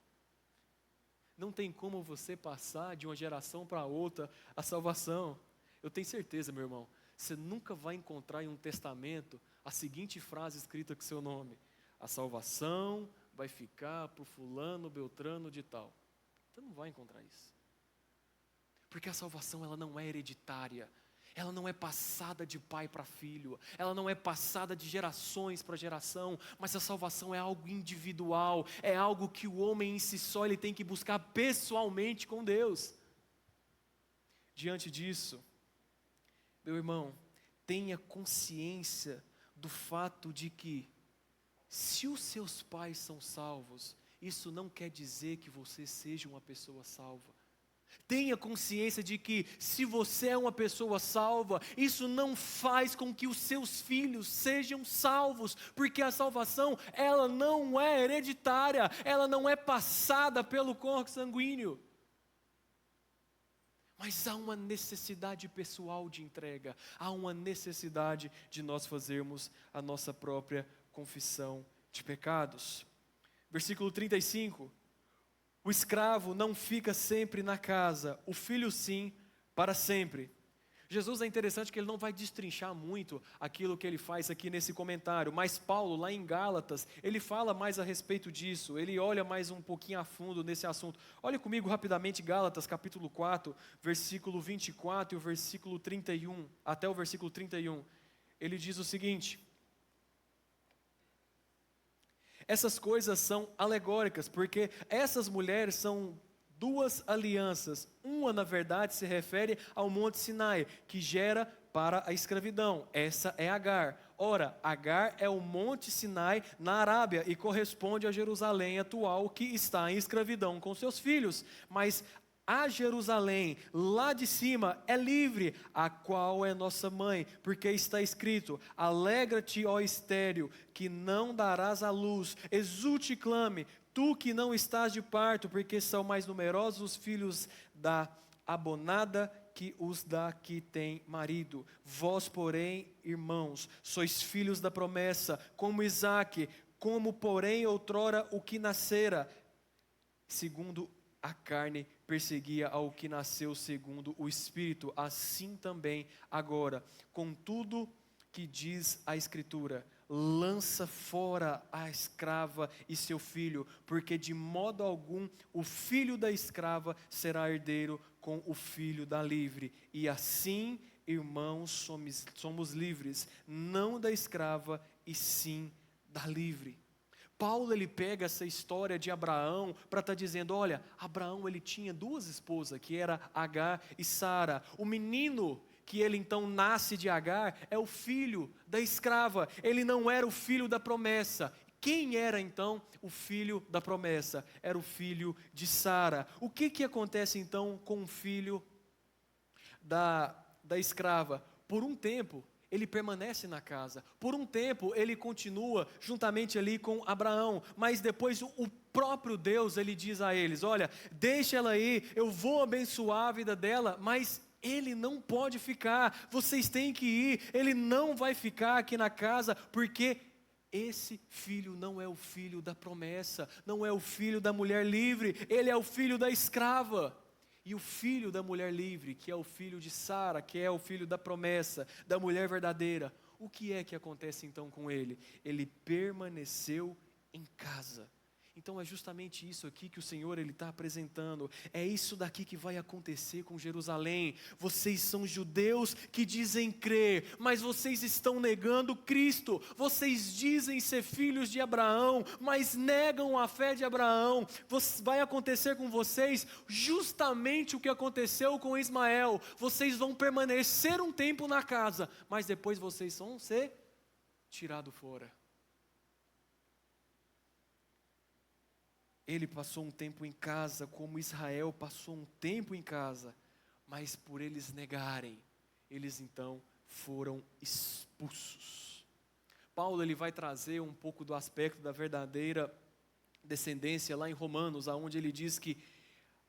Não tem como você passar de uma geração para outra a salvação. Eu tenho certeza, meu irmão, você nunca vai encontrar em um testamento a seguinte frase escrita com seu nome: a salvação vai ficar para o fulano, beltrano de tal. Você não vai encontrar isso. Porque a salvação, ela não é hereditária, ela não é passada de pai para filho, ela não é passada de gerações para geração, mas a salvação é algo individual, é algo que o homem em si só ele tem que buscar pessoalmente com Deus. Diante disso, meu irmão, tenha consciência do fato de que, se os seus pais são salvos, isso não quer dizer que você seja uma pessoa salva. Tenha consciência de que, se você é uma pessoa salva, isso não faz com que os seus filhos sejam salvos, porque a salvação, ela não é hereditária, ela não é passada pelo corpo sanguíneo. Mas há uma necessidade pessoal de entrega, há uma necessidade de nós fazermos a nossa própria confissão de pecados. Versículo 35. O escravo não fica sempre na casa, o filho sim, para sempre. Jesus é interessante que ele não vai destrinchar muito aquilo que ele faz aqui nesse comentário, mas Paulo, lá em Gálatas, ele fala mais a respeito disso, ele olha mais um pouquinho a fundo nesse assunto. Olha comigo rapidamente Gálatas capítulo 4, versículo 24 e o versículo 31, até o versículo 31. Ele diz o seguinte: essas coisas são alegóricas, porque essas mulheres são duas alianças. Uma, na verdade, se refere ao Monte Sinai, que gera para a escravidão. Essa é Agar. Ora, Agar é o Monte Sinai na Arábia e corresponde a Jerusalém atual, que está em escravidão com seus filhos. Mas a Jerusalém, lá de cima, é livre, a qual é nossa mãe, porque está escrito: alegra-te, ó estéril, que não darás à luz, exulte e clame, tu que não estás de parto, porque são mais numerosos os filhos da abonada que os da que tem marido. Vós, porém, irmãos, sois filhos da promessa, como Isaque, como, porém, outrora o que nascera, segundo a carne, perseguia ao que nasceu segundo o Espírito, assim também agora. Contudo, que diz a Escritura: lança fora a escrava e seu filho, porque de modo algum o filho da escrava será herdeiro com o filho da livre. E assim, irmãos, somos livres, não da escrava, e sim da livre. Paulo, ele pega essa história de Abraão para estar dizendo: olha, Abraão, ele tinha duas esposas, que era Agar e Sara. O menino que ele então nasce de Agar é o filho da escrava, ele não era o filho da promessa. Quem era então o filho da promessa? Era o filho de Sara. O que acontece então com o filho da escrava? Por um tempo, ele permanece na casa. Por um tempo, ele continua juntamente ali com Abraão. Mas depois o próprio Deus, ele diz a eles: olha, deixa ela aí, eu vou abençoar a vida dela, mas ele não pode ficar, vocês têm que ir. Ele não vai ficar aqui na casa, porque esse filho não é o filho da promessa, não é o filho da mulher livre, ele é o filho da escrava. E o filho da mulher livre, que é o filho de Sara, que é o filho da promessa, da mulher verdadeira, O que é que acontece então com ele? Ele permaneceu em casa. Então é justamente isso aqui que o Senhor está apresentando. É isso daqui que vai acontecer com Jerusalém. Vocês são judeus que dizem crer, mas vocês estão negando Cristo. Vocês dizem ser filhos de Abraão, mas negam a fé de Abraão. Vai acontecer com vocês justamente o que aconteceu com Ismael. Vocês vão permanecer um tempo na casa, mas depois vocês vão ser tirados fora. Ele passou um tempo em casa, como Israel passou um tempo em casa, mas por eles negarem, eles então foram expulsos. Paulo ele vai trazer um pouco do aspecto da verdadeira descendência lá em Romanos, aonde ele diz que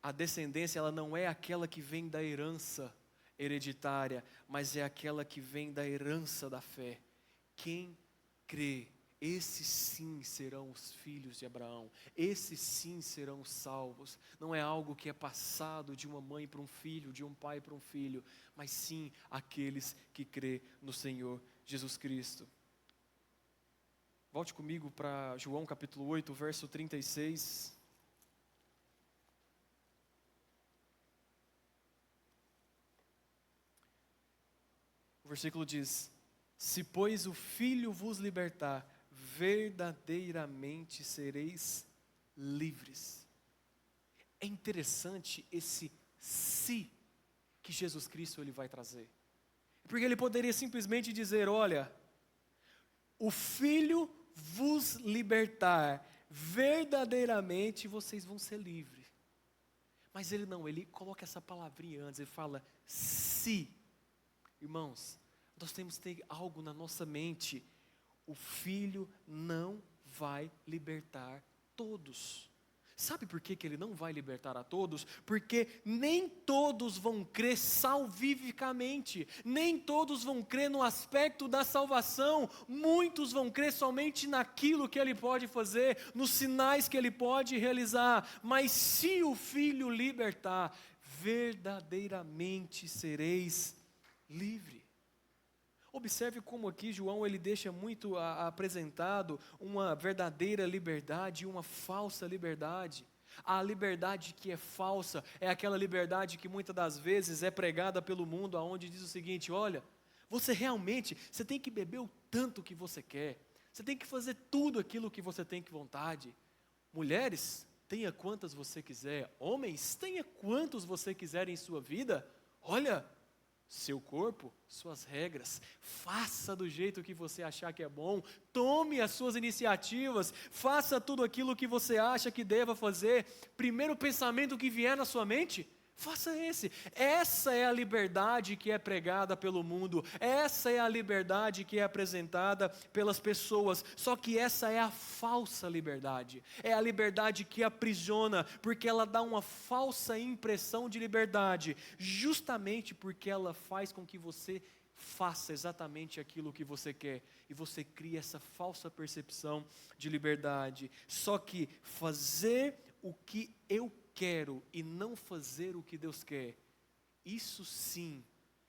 a descendência ela não é aquela que vem da herança hereditária, mas é aquela que vem da herança da fé. Quem crê, esses sim serão os filhos de Abraão, esses sim serão salvos. Não é algo que é passado de uma mãe para um filho, de um pai para um filho, mas sim aqueles que crê no Senhor Jesus Cristo. Volte comigo para João capítulo 8, verso 36. O versículo diz: se pois o Filho vos libertar, verdadeiramente sereis livres. É interessante esse se que Jesus Cristo ele vai trazer. Porque ele poderia simplesmente dizer, olha, o Filho vos libertar, verdadeiramente vocês vão ser livres. Mas ele não, ele coloca essa palavrinha antes, ele fala se. Irmãos, nós temos que ter algo na nossa mente. O Filho não vai libertar todos. Sabe por que ele não vai libertar a todos? Porque nem todos vão crer salvificamente, nem todos vão crer no aspecto da salvação, muitos vão crer somente naquilo que ele pode fazer, nos sinais que ele pode realizar. Mas se o Filho libertar, verdadeiramente sereis livres. Observe como aqui João ele deixa muito apresentado uma verdadeira liberdade e uma falsa liberdade. A liberdade que é falsa é aquela liberdade que muitas das vezes é pregada pelo mundo, aonde diz o seguinte, olha, você tem que beber o tanto que você quer, você tem que fazer tudo aquilo que você tem que vontade. Mulheres, tenha quantas você quiser, homens, tenha quantos você quiser em sua vida, olha, seu corpo, suas regras, faça do jeito que você achar que é bom, tome as suas iniciativas, faça tudo aquilo que você acha que deva fazer, primeiro pensamento que vier na sua mente, faça esse. Essa é a liberdade que é pregada pelo mundo, essa é a liberdade que é apresentada pelas pessoas, só que essa é a falsa liberdade, é a liberdade que aprisiona, porque ela dá uma falsa impressão de liberdade, justamente porque ela faz com que você faça exatamente aquilo que você quer, e você cria essa falsa percepção de liberdade. Só que fazer o que eu quero e não fazer o que Deus quer, isso sim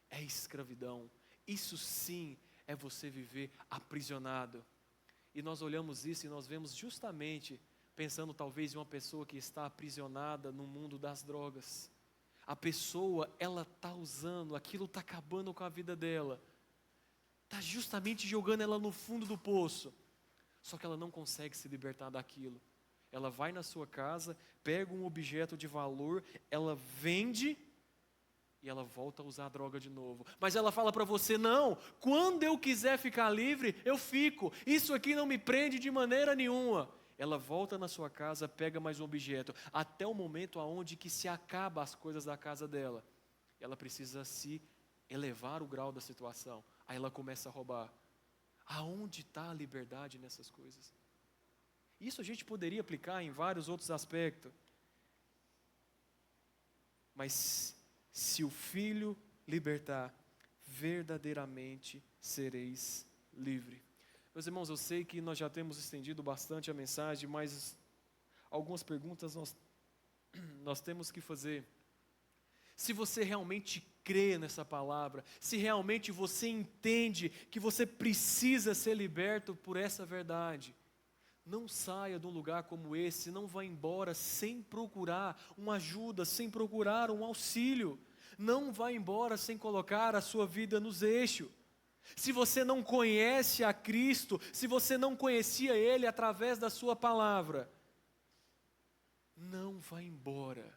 é escravidão, isso sim é você viver aprisionado. E nós olhamos isso e nós vemos justamente, pensando talvez em uma pessoa que está aprisionada no mundo das drogas. A pessoa, ela está usando, aquilo está acabando com a vida dela, está justamente jogando ela no fundo do poço, só que ela não consegue se libertar daquilo. Ela vai na sua casa, pega um objeto de valor, ela vende e ela volta a usar a droga de novo. Mas ela fala para você, não, quando eu quiser ficar livre, eu fico. Isso aqui não me prende de maneira nenhuma. Ela volta na sua casa, pega mais um objeto, até o momento aonde que se acaba as coisas da casa dela. Ela precisa se elevar o grau da situação. Aí ela começa a roubar. Aonde está a liberdade nessas coisas? Isso a gente poderia aplicar em vários outros aspectos. Mas se o Filho libertar, verdadeiramente sereis livres. Meus irmãos, eu sei que nós já temos estendido bastante a mensagem, mas algumas perguntas nós temos que fazer. Se você realmente crê nessa palavra, se realmente você entende que você precisa ser liberto por essa verdade, não saia de um lugar como esse, não vá embora sem procurar uma ajuda, sem procurar um auxílio. Não vá embora sem colocar a sua vida nos eixos. Se você não conhece a Cristo, se você não conhecia Ele através da sua palavra, não vá embora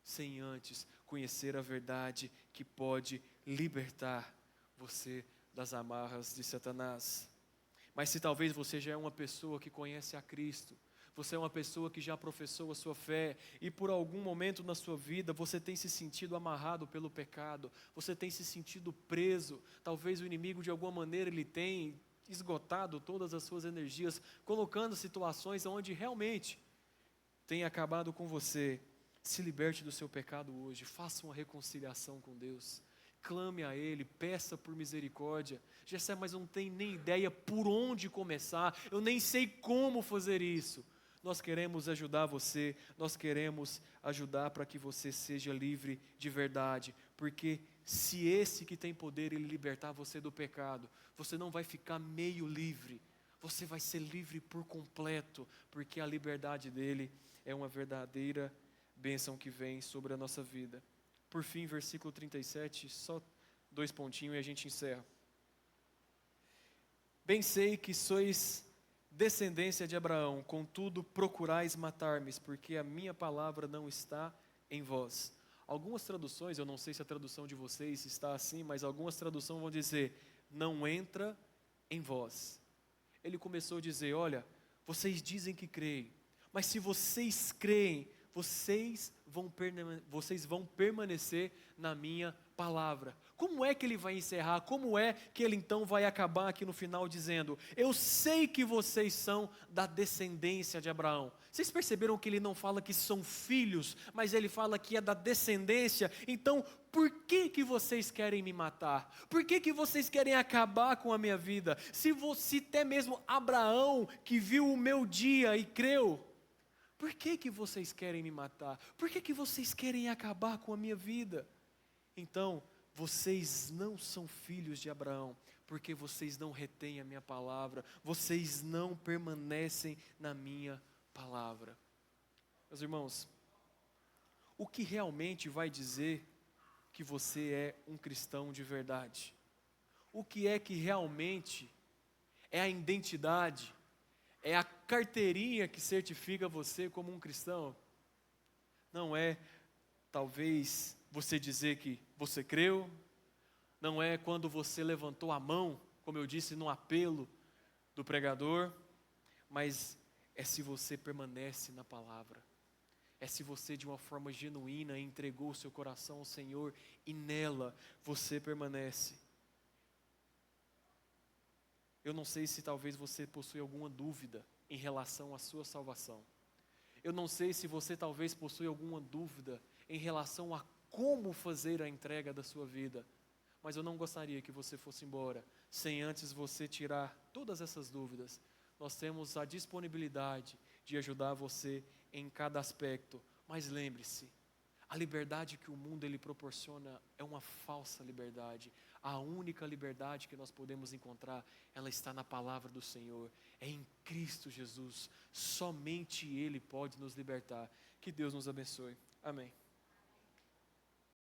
sem antes conhecer a verdade que pode libertar você das amarras de Satanás. Mas se talvez você já é uma pessoa que conhece a Cristo, você é uma pessoa que já professou a sua fé, e por algum momento na sua vida você tem se sentido amarrado pelo pecado, você tem se sentido preso, talvez o inimigo de alguma maneira ele tem esgotado todas as suas energias, colocando situações onde realmente tem acabado com você. Se liberte do seu pecado hoje, faça uma reconciliação com Deus. Clame a Ele, peça por misericórdia. Jessé, mas eu não tenho nem ideia por onde começar, eu nem sei como fazer isso. Nós queremos ajudar você, nós queremos ajudar para que você seja livre de verdade, porque se esse que tem poder ele libertar você do pecado, você não vai ficar meio livre, você vai ser livre por completo, porque a liberdade dele é uma verdadeira bênção que vem sobre a nossa vida. Por fim, versículo 37, só 2 pontinhos e a gente encerra. Bem sei que sois descendência de Abraão, contudo procurais matar-me, porque a minha palavra não está em vós. Algumas traduções, eu não sei se a tradução de vocês está assim, mas algumas traduções vão dizer, não entra em vós. Ele começou a dizer, olha, vocês dizem que creem, mas se vocês creem, vocês vão permanecer na minha palavra. Como é que ele vai encerrar? Como é que ele então vai acabar aqui no final dizendo, eu sei que vocês são da descendência de Abraão. Vocês perceberam que ele não fala que são filhos, mas ele fala que é da descendência. Então, por que vocês querem me matar? Por que vocês querem acabar com a minha vida? Se até mesmo Abraão, que viu o meu dia e creu, por que vocês querem me matar? Por que vocês querem acabar com a minha vida? Então, vocês não são filhos de Abraão, porque vocês não retêm a minha palavra, vocês não permanecem na minha palavra. Meus irmãos, o que realmente vai dizer que você é um cristão de verdade? O que é que realmente é a identidade? É a carteirinha que certifica você como um cristão? Não é, talvez, você dizer que você creu, não é quando você levantou a mão, como eu disse no apelo do pregador, mas é se você permanece na palavra, é se você de uma forma genuína entregou o seu coração ao Senhor e nela você permanece. Eu não sei se talvez você possui alguma dúvida em relação à sua salvação. Eu não sei se você talvez possui alguma dúvida em relação a como fazer a entrega da sua vida. Mas eu não gostaria que você fosse embora sem antes você tirar todas essas dúvidas. Nós temos a disponibilidade de ajudar você em cada aspecto. Mas lembre-se, a liberdade que o mundo ele proporciona é uma falsa liberdade. A única liberdade que nós podemos encontrar, ela está na palavra do Senhor. É em Cristo Jesus. Somente Ele pode nos libertar. Que Deus nos abençoe. Amém.